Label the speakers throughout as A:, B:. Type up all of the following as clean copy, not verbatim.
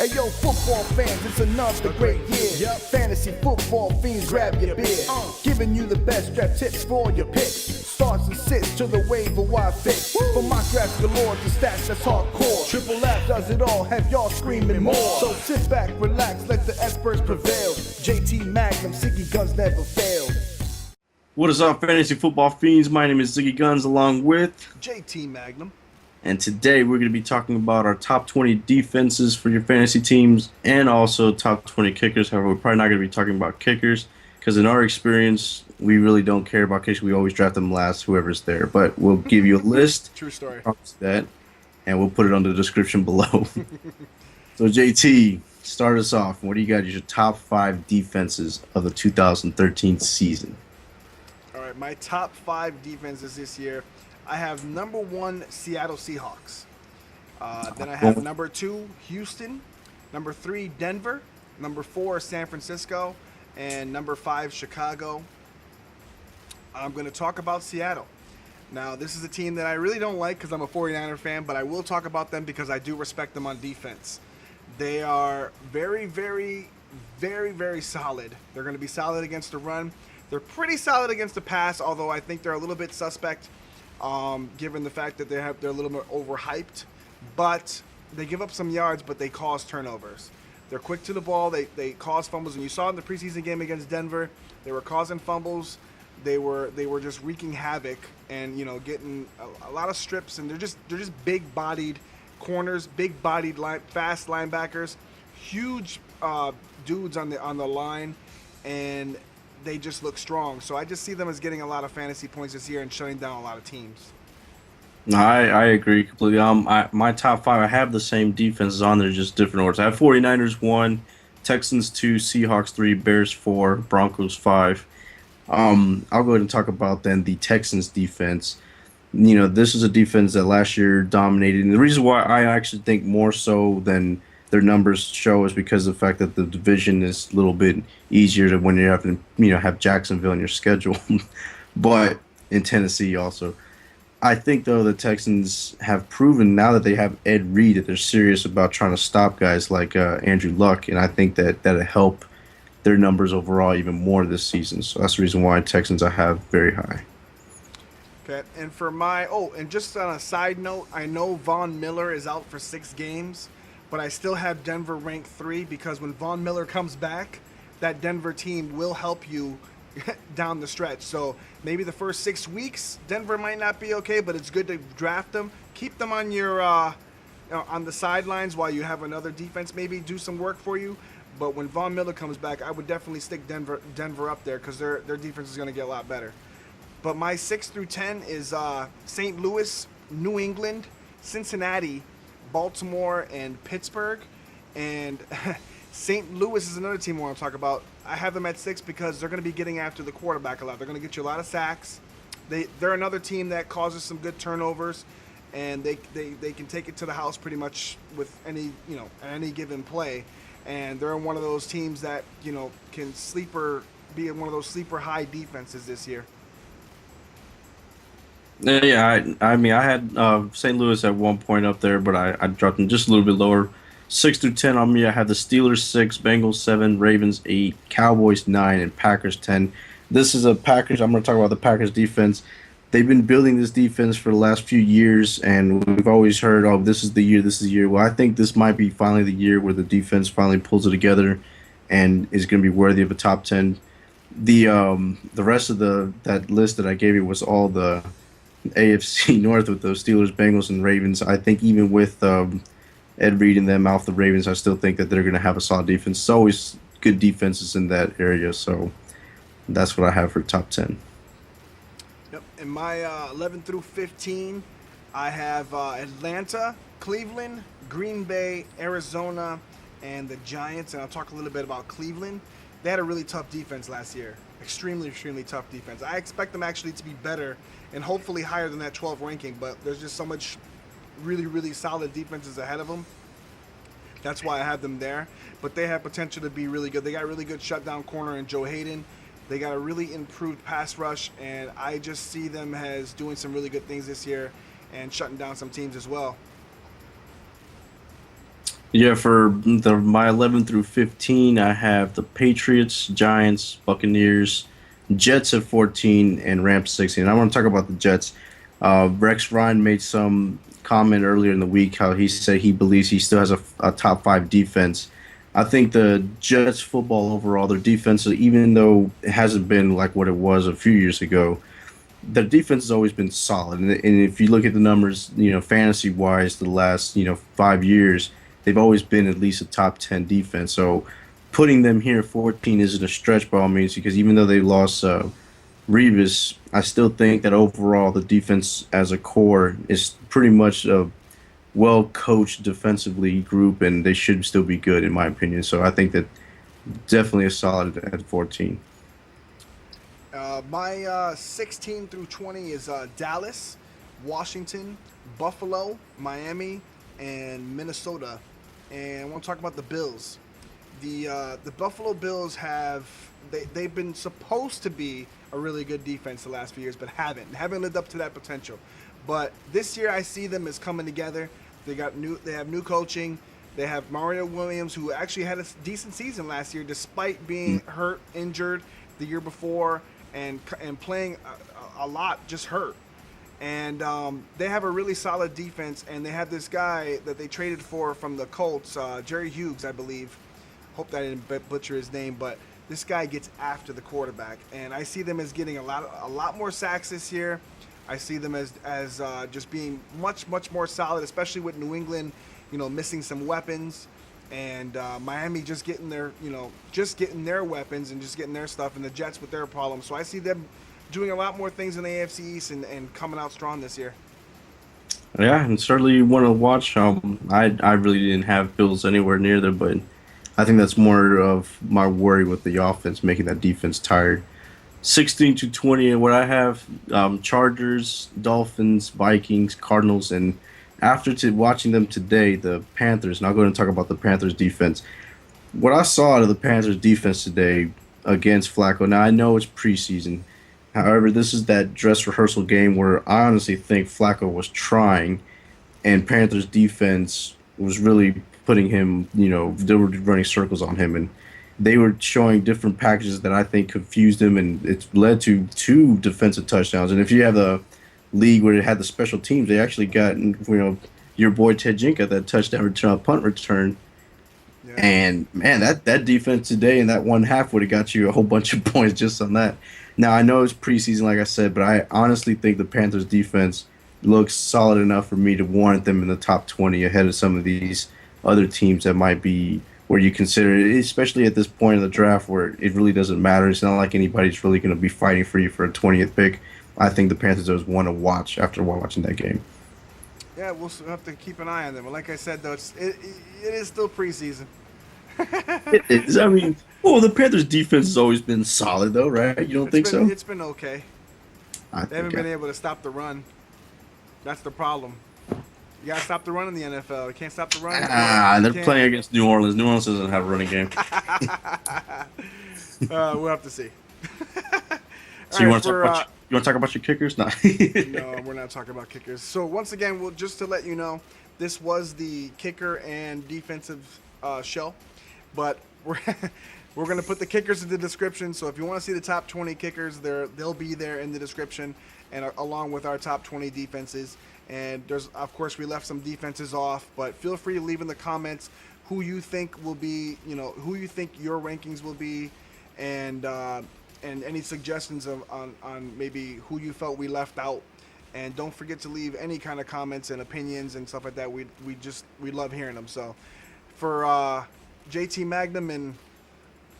A: Hey yo, football fans, it's another great year. Fantasy football fiends, grab your beer. Giving you the best draft tips for all your picks. Starts and sits to the waiver wire fix. From my drafts galore to stats that's hardcore. Triple F does it all, have y'all screaming more. So sit back, relax, let the experts prevail. JT Magnum, SiggyGuns never fail.
B: What is up, Fantasy Football Fiends? My name is SiggyGuns along with
A: JT Magnum.
B: And today we're going to be talking about our top 20 defenses for your fantasy teams and also top 20 kickers. However, we're probably not going to be talking about kickers because in our experience, we really don't care about kickers. We always draft them last, whoever's there. But we'll give you a list.
A: True story.
B: That, and we'll put it on the description below. So, JT, start us off. What do you got as your top 5 defenses of the 2013 season?
C: All right, my top 5 defenses this year. I have number 1, Seattle Seahawks. Then I have number 2, Houston. Number 3, Denver. Number 4, San Francisco. And number 5, Chicago. I'm going to talk about Seattle. Now, this is a team that I really don't like because I'm a 49er fan, but I will talk about them because I do respect them on defense. They are very, very, very, very solid. They're going to be solid against the run. They're pretty solid against the pass, although I think they're a little bit suspect. Given the fact that they're a little bit overhyped, but they give up some yards, but they cause turnovers. They're quick to the ball. They cause fumbles, and you saw in the preseason game against Denver, they were causing fumbles. They were just wreaking havoc and getting a lot of strips, and they're just big-bodied corners, big-bodied fast linebackers, huge dudes on the line, and they just look strong. So I just see them as getting a lot of fantasy points this year and shutting down a lot of teams.
B: I agree completely. My top 5, I have the same defenses on there, just different orders. I have 49ers 1, Texans 2, Seahawks 3, Bears 4, Broncos 5. I'll go ahead and talk about then the Texans defense. This is a defense that last year dominated. And the reason why I actually think more so than their numbers show is because of the fact that the division is a little bit easier to when you're having, have Jacksonville in your schedule, but in Tennessee also. I think, though, the Texans have proven now that they have Ed Reed that they're serious about trying to stop guys like Andrew Luck, and I think that'll help their numbers overall even more this season. So that's the reason why Texans I have very high.
C: Okay, and for and just on a side note, I know Von Miller is out for 6 games, but I still have Denver ranked 3 because when Von Miller comes back, that Denver team will help you down the stretch. So maybe the first 6 weeks, Denver might not be okay, but it's good to draft them. Keep them on your on the sidelines while you have another defense maybe do some work for you. But when Von Miller comes back, I would definitely stick Denver up there because their defense is going to get a lot better. But my 6 through 10 is St. Louis, New England, Cincinnati, Baltimore, and Pittsburgh. And St. Louis is another team I want to talk about. I have them at 6 because they're going to be getting after the quarterback a lot. They're going to get you a lot of sacks. They're another team that causes some good turnovers, and they can take it to the house pretty much with any given play. And they're one of those teams that can be one of those sleeper high defenses this year.
B: Yeah, I had St. Louis at one point up there, but I dropped them just a little bit lower. 6 through 10 on me, I have the Steelers 6, Bengals 7, Ravens 8, Cowboys 9, and Packers 10. This is I'm going to talk about the Packers defense. They've been building this defense for the last few years, and we've always heard, this is the year. Well, I think this might be finally the year where the defense finally pulls it together and is going to be worthy of a top 10. The rest of that list that I gave you was all the AFC North with those Steelers, Bengals, and Ravens. I think even with Ed Reed and them out the Ravens, I still think that they're going to have a solid defense. It's always good defenses in that area, so that's what I have for top 10.
C: Yep. In my 11 through 15, I have Atlanta, Cleveland, Green Bay, Arizona, and the Giants. And I'll talk a little bit about Cleveland. They had a really tough defense last year. Extremely, extremely tough defense. I expect them actually to be better and hopefully higher than that 12 ranking, but there's just so much really, really solid defenses ahead of them. That's why I have them there. But they have potential to be really good. They got a really good shutdown corner in Joe Hayden. They got a really improved pass rush, and I just see them as doing some really good things this year and shutting down some teams as well.
B: Yeah, for my 11 through 15, I have the Patriots, Giants, Buccaneers, Jets at 14, and Rams 16. I want to talk about the Jets. Rex Ryan made some comment earlier in the week how he said he believes he still has a top five defense. I think the Jets football overall, their defense, even though it hasn't been like what it was a few years ago, their defense has always been solid. And if you look at the numbers, fantasy wise, the last 5 years, they've always been at least a top 10 defense. So putting them here at 14 isn't a stretch by all means because even though they lost Revis, I still think that overall the defense as a core is pretty much a well coached defensively group, and they should still be good in my opinion. So I think that definitely a solid at 14.
C: My 16 through 20 is Dallas, Washington, Buffalo, Miami, and Minnesota. And I want to talk about the Bills. The Buffalo Bills they've been supposed to be a really good defense the last few years, but haven't lived up to that potential. But this year I see them as coming together. They have new coaching. They have Mario Williams, who actually had a decent season last year despite being hurt, injured the year before, and playing a lot just hurt. And they have a really solid defense, and they have this guy that they traded for from the Colts, Jerry Hughes, I believe. Hope that I didn't butcher his name, but this guy gets after the quarterback, and I see them as getting a lot more sacks this year. I see them as just being much more solid, especially with New England, missing some weapons, and Miami just getting their weapons and just getting their stuff, and the Jets with their problems. So I see them doing a lot more things in the AFC East and coming out strong this year.
B: Yeah, and certainly want to watch. I really didn't have Bills anywhere near them, but I think that's more of my worry with the offense, making that defense tired. 16 to 20, and what I have, Chargers, Dolphins, Vikings, Cardinals, and after watching them today, the Panthers, and I'll go ahead and talk about the Panthers defense. What I saw out of the Panthers defense today against Flacco, now I know it's preseason. However, this is that dress rehearsal game where I honestly think Flacco was trying, and Panthers defense was really putting him, they were running circles on him, and they were showing different packages that I think confused him, and it led to 2 defensive touchdowns. And if you have the league where it had the special teams, they actually got, your boy Ted Jinka that touchdown return, punt return. Yeah. And man, that defense today in that one half would have got you a whole bunch of points just on that. Now I know it's preseason, like I said, but I honestly think the Panthers defense looks solid enough for me to warrant them in the top 20 ahead of some of these other teams that might be where you consider it, especially at this point in the draft where it really doesn't matter. It's not like anybody's really going to be fighting for you for a 20th pick. I think the Panthers are one to watch after watching that game.
C: Yeah, we'll have to keep an eye on them. But like I said, though, it is still preseason.
B: It is. I mean, the Panthers' defense has always been solid, though, right? You don't think so?
C: It's been okay. They haven't been able to stop the run. That's the problem. You gotta stop the run in the NFL. You can't stop the run.
B: They're playing against New Orleans. New Orleans doesn't have a running game.
C: We'll have to see.
B: So you want to talk about your kickers? No.
C: No, we're not talking about kickers. So once again, just to let you know, this was the kicker and defensive show, but we're going to put the kickers in the description. So if you want to see the top 20 kickers, they'll be there in the description, and along with our top 20 defenses. And of course, we left some defenses off, but feel free to leave in the comments who you think will be, who you think your rankings will be, and any suggestions on maybe who you felt we left out. And don't forget to leave any kind of comments and opinions and stuff like that. We love hearing them. So for JT Magnum and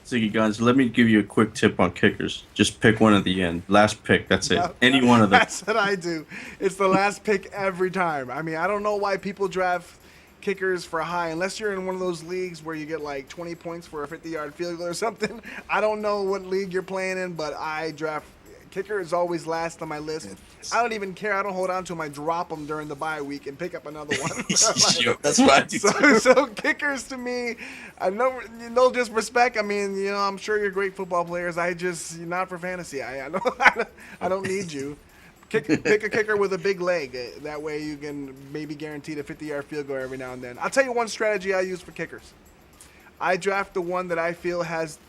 B: SiggyGuns, let me give you a quick tip on kickers. Just pick one at the end. Last pick. That's it. Any one of them.
C: That's what I do. It's the last pick every time. I mean, I don't know why people draft kickers for high unless you're in one of those leagues where you get like 20 points for a 50-yard field goal or something. I don't know what league you're playing in, but I draft kicker is always last on my list. I don't even care. I don't hold on to them. I drop them during the bye week and pick up another one.
B: That's what I do.
C: So kickers to me, I know no disrespect. I mean, I'm sure you're great football players. Not for fantasy. I don't need you. Pick a kicker with a big leg. That way you can maybe guarantee a 50-yard field goal every now and then. I'll tell you one strategy I use for kickers. I draft the one that I feel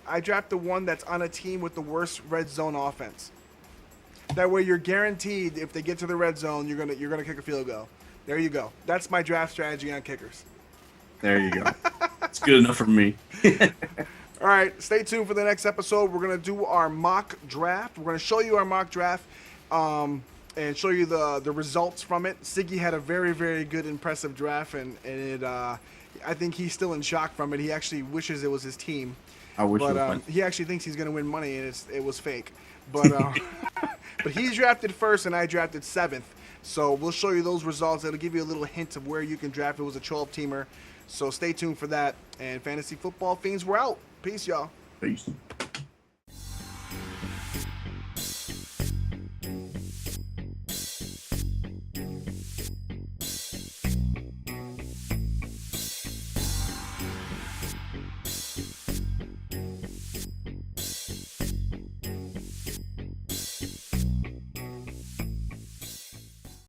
C: I draft the one that's on a team with the worst red zone offense. That way you're guaranteed if they get to the red zone, you're gonna kick a field goal. There you go. That's my draft strategy on kickers.
B: There you go. It's good enough for me.
C: All right, stay tuned for the next episode. We're going to do our mock draft. We're going to show you our mock draft and show you the results from it. Siggy had a very, very good, impressive draft, and I think he's still in shock from it. He actually wishes it was his team.
B: I wish it
C: but
B: was
C: he actually thinks he's going to win money, and it was fake. But but he drafted first, and I drafted 7th. So we'll show you those results. It'll give you a little hint of where you can draft. It was a 12-teamer. So stay tuned for that. And Fantasy Football Fiends, we're out. Peace, y'all.
B: Peace.